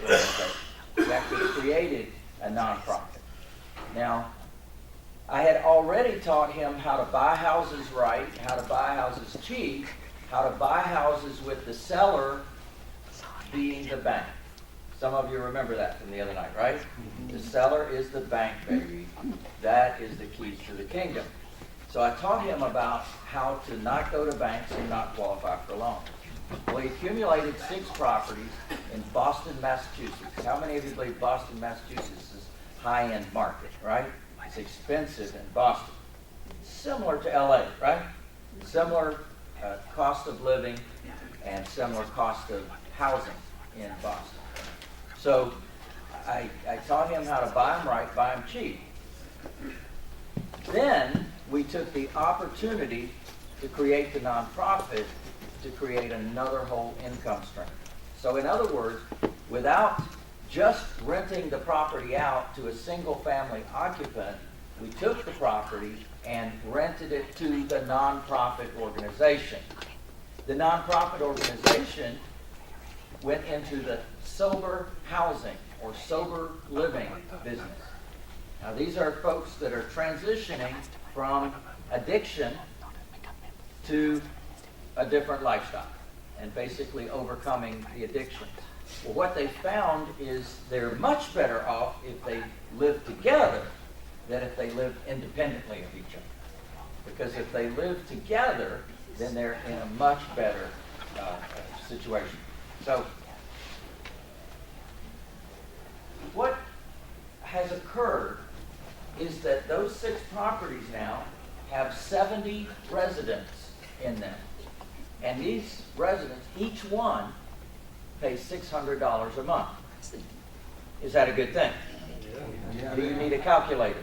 organization. He actually created a nonprofit. Now, I had already taught him how to buy houses right, how to buy houses cheap, how to buy houses with the seller being the bank. Some of you remember that from the other night, right? The seller is the bank, baby. That is the keys to the kingdom. So I taught him about how to not go to banks and not qualify for loans. Well, he accumulated 6 properties in Boston, Massachusetts. How many of you believe Boston, Massachusetts is high-end market, right? It's expensive in Boston. Similar to LA, right? Similar cost of living and similar cost of housing in Boston. So I taught him how to buy them right, buy them cheap. Then we took the opportunity to create the nonprofit to create another whole income stream. So in other words, without just renting the property out to a single family occupant, we took the property and rented it to the nonprofit organization. The nonprofit organization went into the sober housing or sober living business. Now these are folks that are transitioning from addiction to a different lifestyle and basically overcoming the addictions. Well, what they found is they're much better off if they live together than if they live independently of each other. Because if they live together, then they're in a much better situation. So, what has occurred is that those 6 properties now have 70 residents in them. And these residents, each one, pays $600 a month. Is that a good thing? Yeah. Do you need a calculator?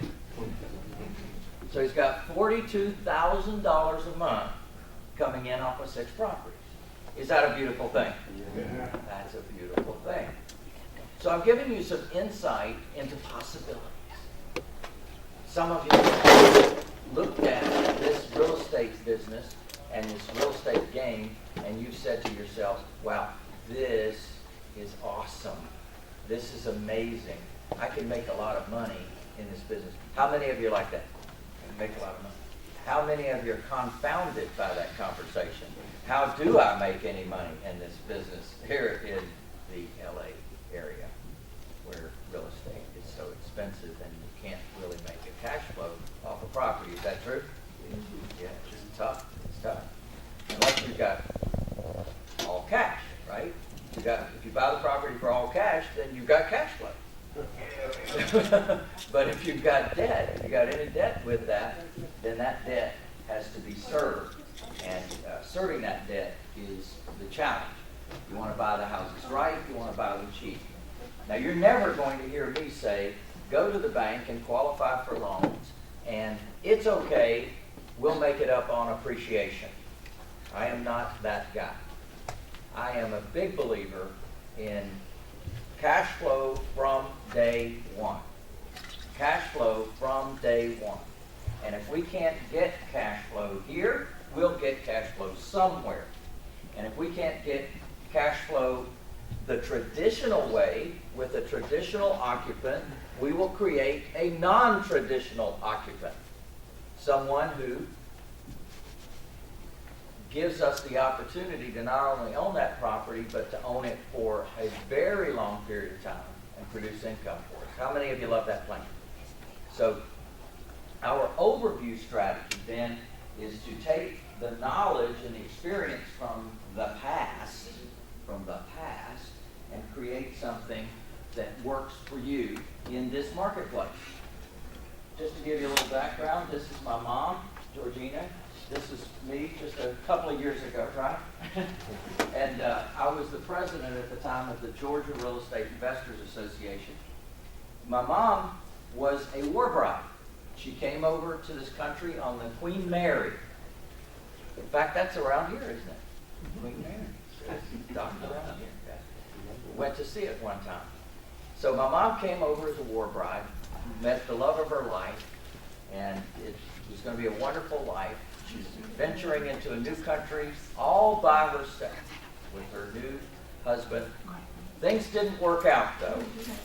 So he's got $42,000 a month coming in off of 6 properties. Is that a beautiful thing? Yeah. That's a beautiful thing. So I'm giving you some insight into possibilities. Some of you looked at this real estate business and this real estate game, and you've said to yourselves, wow, this is awesome. This is amazing. I can make a lot of money in this business. How many of you are like that? I can make a lot of money. How many of you are confounded by that conversation? How do I make any money in this business here in the LA area where real estate is so expensive and you can't really make a cash flow off a property? Is that true? Yeah, it's tough. It's tough. Unless you've got all cash, right? If you buy the property for all cash, then you've got cash flow. But if you've got debt, if you've got any debt with that, then that debt has to be served. And serving that debt is the challenge. You want to buy the houses right, you want to buy them cheap. Now, you're never going to hear me say, go to the bank and qualify for loans, and it's okay, we'll make it up on appreciation. I am not that guy. I am a big believer in cash flow from day one. Cash flow from day one. And if we can't get cash flow here, we'll get cash flow somewhere. And if we can't get cash flow the traditional way with a traditional occupant, we will create a non-traditional occupant. Someone who gives us the opportunity to not only own that property, but to own it for a very long period of time and produce income for us. How many of you love that plan? So our overview strategy then is to take the knowledge and the experience from the past, and create something that works for you in this marketplace. Just to give you a little background, this is my mom, Georgina. This is me just a couple of years ago, right? And I was the president at the time of the Georgia Real Estate Investors Association. My mom was a war bride. She came over to this country on the Queen Mary. In fact, that's around here, isn't it? Queen Mary. Docked around here. Went to see it one time. So my mom came over as a war bride, met the love of her life, and it was going to be a wonderful life. She's venturing into a new country all by herself with her new husband Things didn't work out though,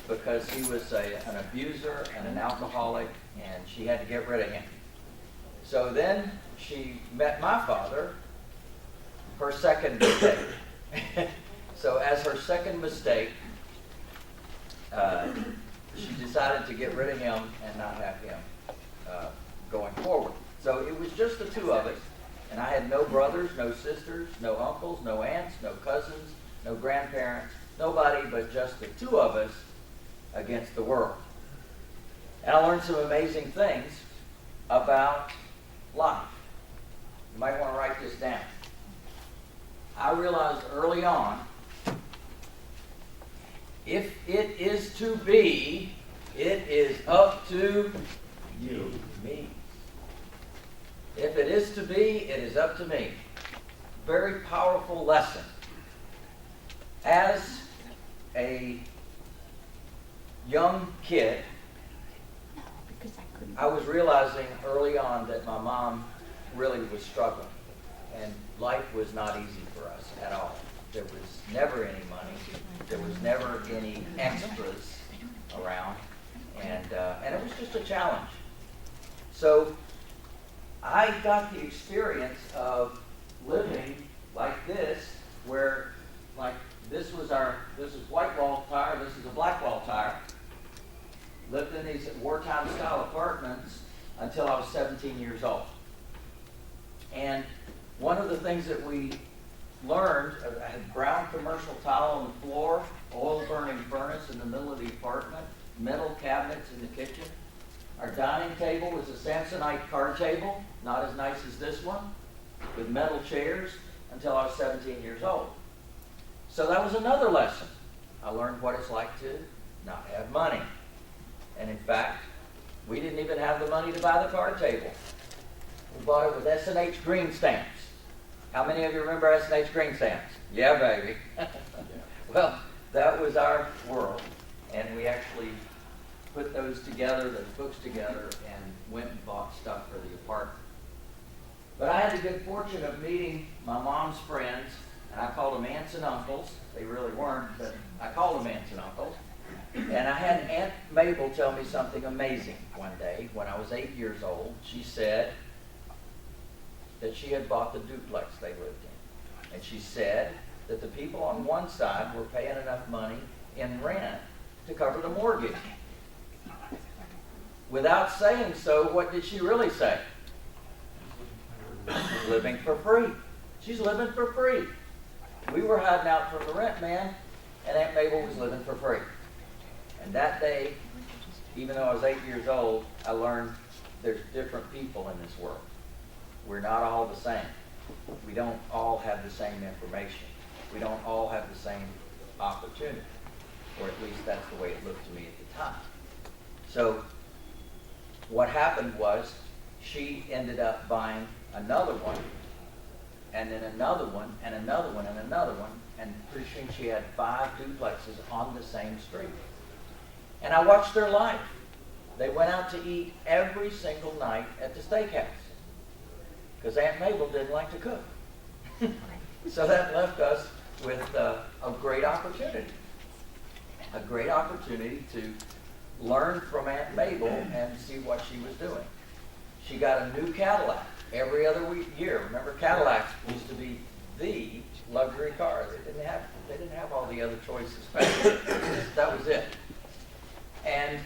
because he was an abuser and an alcoholic, and she had to get rid of him. So then she met my father, her second mistake. So as her second mistake, she decided to get rid of him and not have him going forward. So it was just the two of us, and I had no brothers, no sisters, no uncles, no aunts, no cousins, no grandparents, nobody but just the two of us against the world. And I learned some amazing things about life. You might want to write this down. I realized early on, if it is to be, it is up to you, me. If it is to be, it is up to me. Very powerful lesson. As a young kid, I was realizing early on that my mom really was struggling, and life was not easy for us at all. There was never any money. There was never any extras around, and it was just a challenge. So I got the experience of living like this, where like this is white wall tire, this is a black wall tire. Lived in these wartime style apartments until I was 17 years old. And one of the things that we learned, I had brown commercial tile on the floor, oil burning furnace in the middle of the apartment, metal cabinets in the kitchen. Our dining table was a Samsonite card table, not as nice as this one, with metal chairs until I was 17 years old. So that was another lesson. I learned what it's like to not have money. And in fact, we didn't even have the money to buy the card table. We bought it with S&H green stamps. How many of you remember S&H green stamps? Yeah, baby. Well, that was our world. And we actually put those together, those books together, and went and bought stuff for the apartment. But I had the good fortune of meeting my mom's friends, and I called them aunts and uncles. They really weren't, but I called them aunts and uncles. And I had Aunt Mabel tell me something amazing one day when I was 8 years old. She said that she had bought the duplex they lived in. And she said that the people on one side were paying enough money in rent to cover the mortgage. Without saying so, what did she really say? Living for free. She's living for free. We were hiding out from the rent man, and Aunt Mabel was living for free. And that day, even though I was 8 years old, I learned there's different people in this world. We're not all the same. We don't all have the same information. We don't all have the same opportunity. Or at least that's the way it looked to me at the time. So what happened was she ended up buying another one, and then another one, and another one, and another one, and pretty soon she had 5 duplexes on the same street. And I watched their life. They went out to eat every single night at the steakhouse because Aunt Mabel didn't like to cook. So that left us with a great opportunity. A great opportunity to learn from Aunt Mabel and see what she was doing. She got a new Cadillac every other year. Remember, Cadillacs used to be the luxury car. They didn't have all the other choices. That was it. And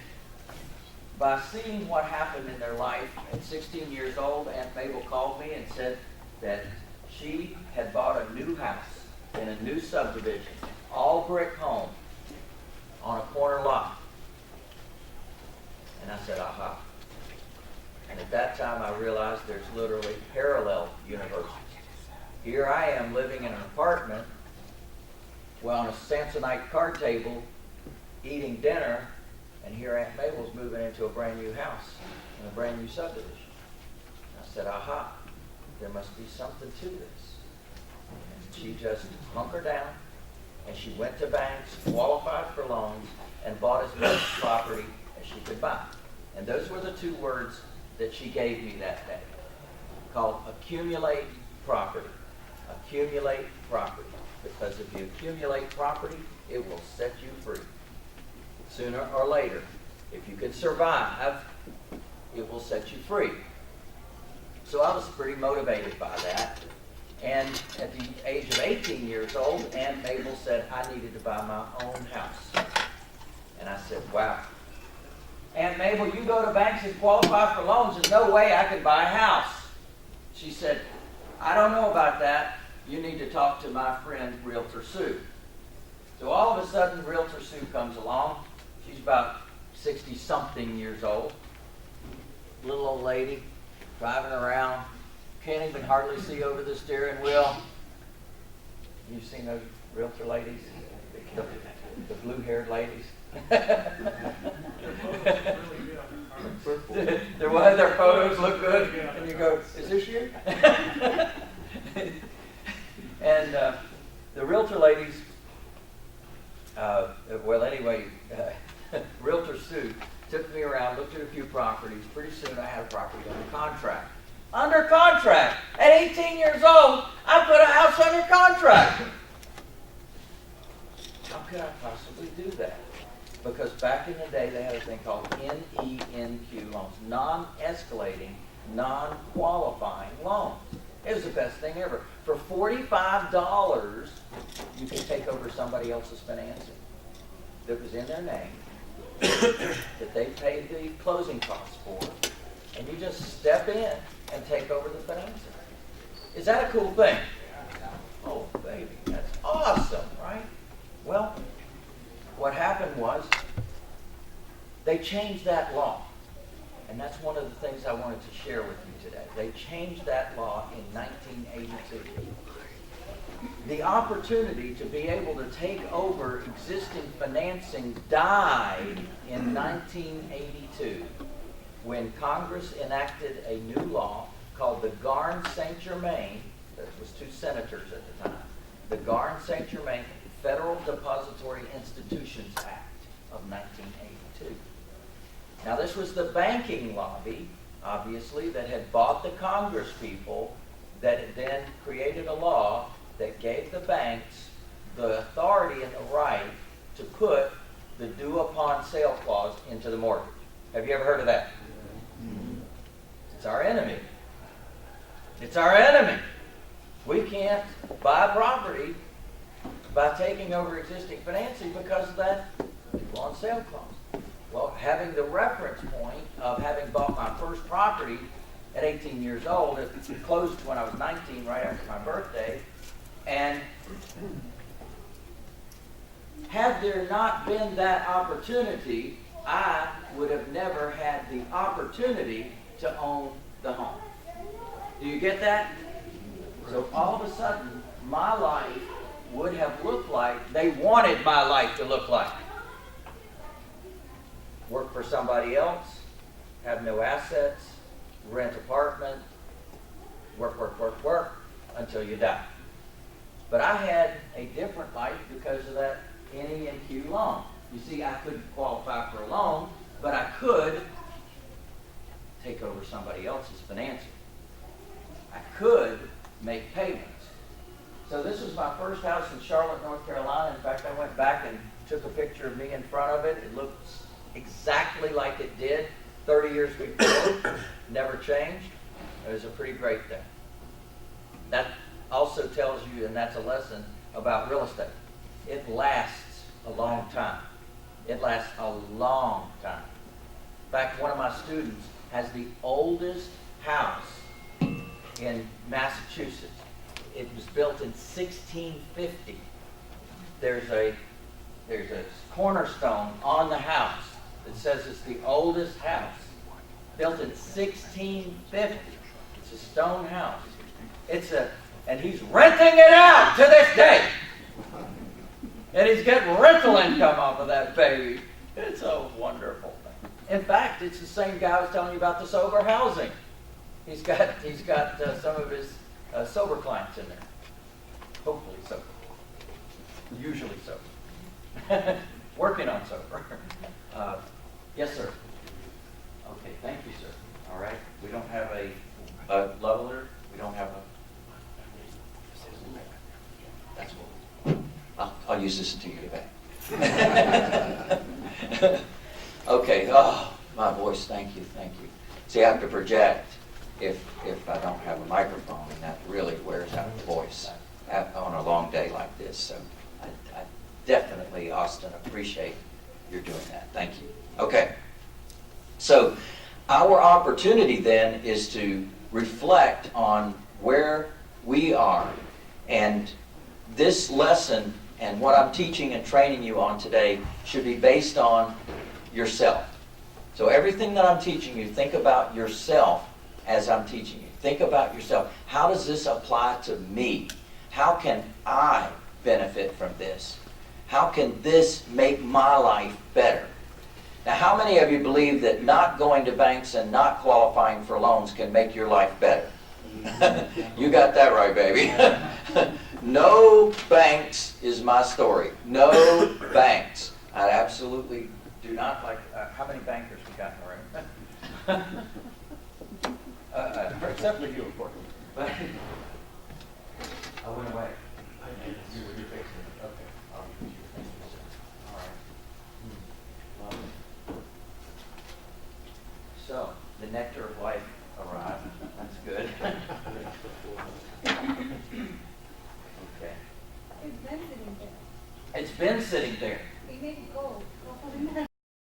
by seeing what happened in their life at 16 years old, Aunt Mabel called me and said that she had bought a new house in a new subdivision, all brick home, on a corner lot. And I said, aha. And at that time I realized there's literally parallel universes. Here I am living in an apartment, well, on a Samsonite card table, eating dinner, and here Aunt Mabel's moving into a brand new house in a brand new subdivision. And I said, aha, there must be something to this. And she just hunkered down, and she went to banks, qualified for loans, and bought as much property as she could buy. And those were the 2 words that she gave me that day, called accumulate property. Accumulate property. Because if you accumulate property, it will set you free. Sooner or later, if you can survive, it will set you free. So I was pretty motivated by that. And at the age of 18 years old, Aunt Mabel said I needed to buy my own house. And I said, wow. Aunt Mabel, you go to banks and qualify for loans. There's no way I can buy a house. She said, I don't know about that. You need to talk to my friend, Realtor Sue. So all of a sudden, Realtor Sue comes along. She's about 60-something years old. Little old lady, driving around. Can't even hardly see over the steering wheel. You've seen those realtor ladies? The blue-haired ladies? Their photos look good, and you go, is this you? And the realtor ladies, Realtor Sue took me around, looked at a few properties. Pretty soon I had a property under contract. Under contract! At 18 years old, I put a house under contract! How could I possibly do that? Because back in the day, they had a thing called NENQ loans, non-escalating, non-qualifying loans. It was the best thing ever. For $45, you could take over somebody else's financing that was in their name, that they paid the closing costs for, and you just step in and take over the financing. Is that a cool thing? Oh, baby, that's awesome, right? Well, what happened was they changed that law. And that's one of the things I wanted to share with you today. They changed that law in 1982. The opportunity to be able to take over existing financing died in 1982 when Congress enacted a new law called the Garn-St. Germain, that was two senators at the time, the Garn-St. Germain Federal Depository Institutions Act of 1982. Now, this was the banking lobby, obviously, that had bought the Congress people, that had then created a law that gave the banks the authority and the right to put the due upon sale clause into the mortgage. Have you ever heard of that? It's our enemy. It's our enemy. We can't buy property by taking over existing financing because of that due on sale clause. Well, having the reference point of having bought my first property at 18 years old, it closed when I was 19, right after my birthday, and had there not been that opportunity, I would have never had the opportunity to own the home. Do you get that? So all of a sudden, my life would have looked like they wanted my life to look like. Work for somebody else, have no assets, rent apartment, work until you die. But I had a different life because of that NENQ loan. You see, I couldn't qualify for a loan, but I could take over somebody else's financing. I could make payments. So this was my first house in Charlotte, North Carolina. In fact, I went back and took a picture of me in front of it. It looks exactly like it did 30 years before. Never changed. It was a pretty great thing. That also tells you, and that's a lesson about real estate. It lasts a long time. It lasts a long time. In fact, one of my students has the oldest house in Massachusetts. It was built in 1650. There's a cornerstone on the house that says it's the oldest house, built in 1650. It's a stone house. And he's renting it out to this day. And he's getting rental income off of that baby. It's a wonderful thing. In fact, it's the same guy I was telling you about the sober housing. He's got some of his sober clients in there. Hopefully sober. Usually sober. Working on sober. Yes, sir. Okay, thank you, sir. All right. We don't have a leveler. We don't have a... That's what... I'll use this until you get back. Okay, oh, my voice, thank you, thank you. See, I have to project if I don't have a microphone, and that really wears out the voice on a long day like this. So I definitely, Austin, appreciate you're doing that. Thank you. Okay, so our opportunity then is to reflect on where we are. And this lesson and what I'm teaching and training you on today should be based on yourself. So everything that I'm teaching you, think about yourself as I'm teaching you. Think about yourself. How does this apply to me? How can I benefit from this? How can this make my life better? Now, how many of you believe that not going to banks and not qualifying for loans can make your life better? You got that right, baby. No banks is my story. No banks. I absolutely do not like. How many bankers we got in the room? Except for you, of course. But I went away. You were fixing it. Okay. All right. So the nectar of life arrived. That's good. Okay. It's been sitting there. It's been sitting there.